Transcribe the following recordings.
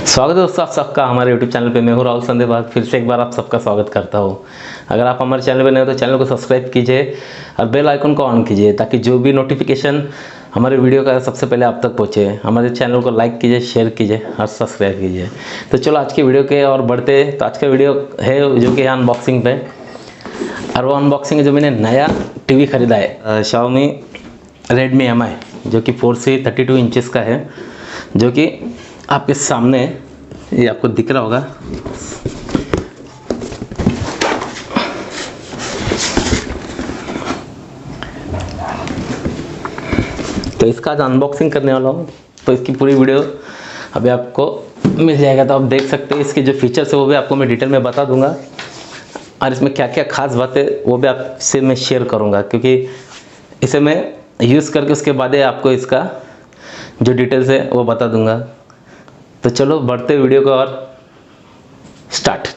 स्वागत है दोस्तों आप सबका हमारे YouTube चैनल पे। मैं हूँ राहुल संदेपाग, फिर से एक बार आप सबका स्वागत करता हूँ। अगर आप हमारे चैनल पे नए हो तो चैनल को सब्सक्राइब कीजिए और बेल आइकन को ऑन कीजिए ताकि जो भी नोटिफिकेशन हमारे वीडियो का सबसे पहले आप तक पहुँचे। हमारे चैनल को लाइक कीजिए, शेयर कीजिए और सब्सक्राइब कीजिए। तो चलो आज की वीडियो के और बढ़ते। तो आज का वीडियो है जो कि अनबॉक्सिंग पे, और वो अनबॉक्सिंग है जो मैंने नया टीवी ख़रीदा है Xiaomi Redmi Mi, जो कि 4 से 32 इंचेस का है, जो कि आपके सामने ये आपको दिख रहा होगा। तो इसका आज अनबॉक्सिंग करने वाला हूँ, तो इसकी पूरी वीडियो अभी आपको मिल जाएगा। तो आप देख सकते हैं इसके जो फीचर्स है वो भी आपको मैं डिटेल में बता दूंगा, और इसमें क्या क्या खास बातें वो भी आपसे मैं शेयर करूंगा, क्योंकि इसे मैं यूज़ करके उसके बाद आपको इसका जो डिटेल्स है वो बता दूंगा। तो चलो बढ़ते वीडियो को और स्टार्ट।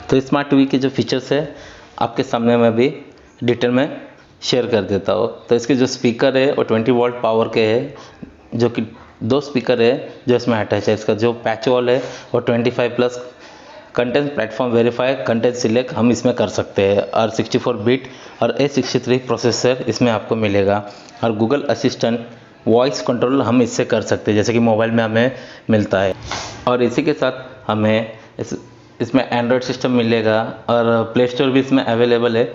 तो स्मार्ट टीवी के जो फीचर्स है आपके सामने मैं अभी डिटेल में शेयर कर देता हूँ। तो इसके जो स्पीकर है वो 20 वोल्ट पावर के है, जो कि 2 स्पीकर है जो इसमें अटैच है। इसका जो पैच वॉल है वो 25 plus content platform verify content select हम इसमें कर सकते हैं, और 64 बिट और A63 प्रोसेसर इसमें आपको मिलेगा, और गूगल असिस्टेंट वॉइस कंट्रोल हम इससे कर सकते हैं जैसे कि मोबाइल में हमें मिलता है। और इसी के साथ हमें इसमें एंड्रॉयड सिस्टम मिलेगा, और प्ले स्टोर भी इसमें अवेलेबल है,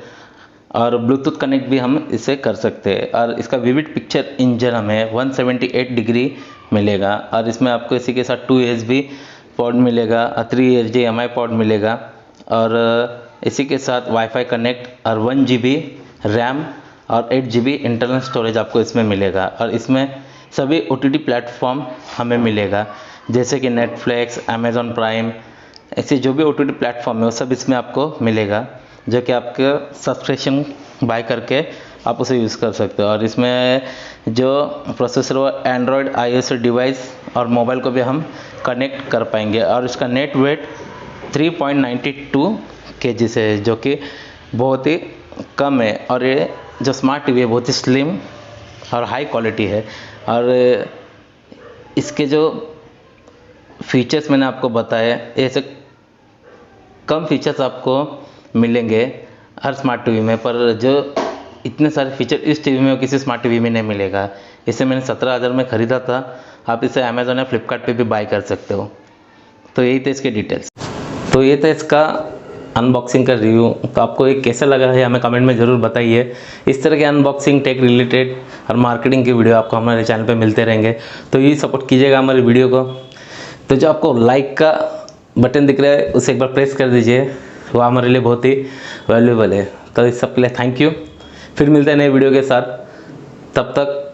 और ब्लूटूथ कनेक्ट भी हम इसे कर सकते हैं। और इसका विविड पिक्चर इंजन हमें 178 डिग्री मिलेगा, और इसमें आपको इसी के साथ 2 USB पोर्ट मिलेगा और 3 HDMI पोर्ट मिलेगा, और इसी के साथ वाईफाई कनेक्ट और 1 GB रैम और 8 GB इंटरनल स्टोरेज आपको इसमें मिलेगा। और इसमें सभी OTT प्लेटफॉर्म हमें मिलेगा जैसे कि नेटफ्लिक्स, अमेज़ॉन प्राइम, ऐसे जो भी OTT प्लेटफॉर्म है वो सब इसमें आपको मिलेगा, जो कि आपके सब्सक्रिप्शन बाय करके आप उसे यूज़ कर सकते हो। और इसमें जो प्रोसेसर वो एंड्रॉयड iOS डिवाइस और मोबाइल को भी हम कनेक्ट कर पाएंगे। और इसका नेट वेट 3.92 kg से है, जो कि बहुत ही कम है। और ये जो स्मार्ट टीवी है बहुत ही स्लिम और हाई क्वालिटी है। और इसके जो फीचर्स मैंने आपको बताया, ऐसे कम फीचर्स आपको मिलेंगे हर स्मार्ट टीवी में, पर जो इतने सारे फीचर इस टीवी में किसी स्मार्ट टीवी में नहीं मिलेगा। इसे मैंने 17,000 में ख़रीदा था। आप इसे अमेज़ॉन या फ्लिपकार्ट पे भी बाय कर सकते हो। तो यही थे इसके डिटेल्स। तो ये था इसका अनबॉक्सिंग का रिव्यू। तो आपको ये कैसा लगा है हमें कमेंट में ज़रूर बताइए। इस तरह के अनबॉक्सिंग, टेक रिलेटेड और मार्केटिंग की वीडियो आपको हमारे चैनल पर मिलते रहेंगे। तो ये सपोर्ट कीजिएगा हमारी वीडियो को। तो जो आपको लाइक का बटन दिख रहा है उसे एक बार प्रेस कर दीजिए, वो हमारे लिए बहुत ही वैल्यूएबल है। तो इस सब के लिए थैंक यू। फिर मिलते हैं नए वीडियो के साथ, तब तक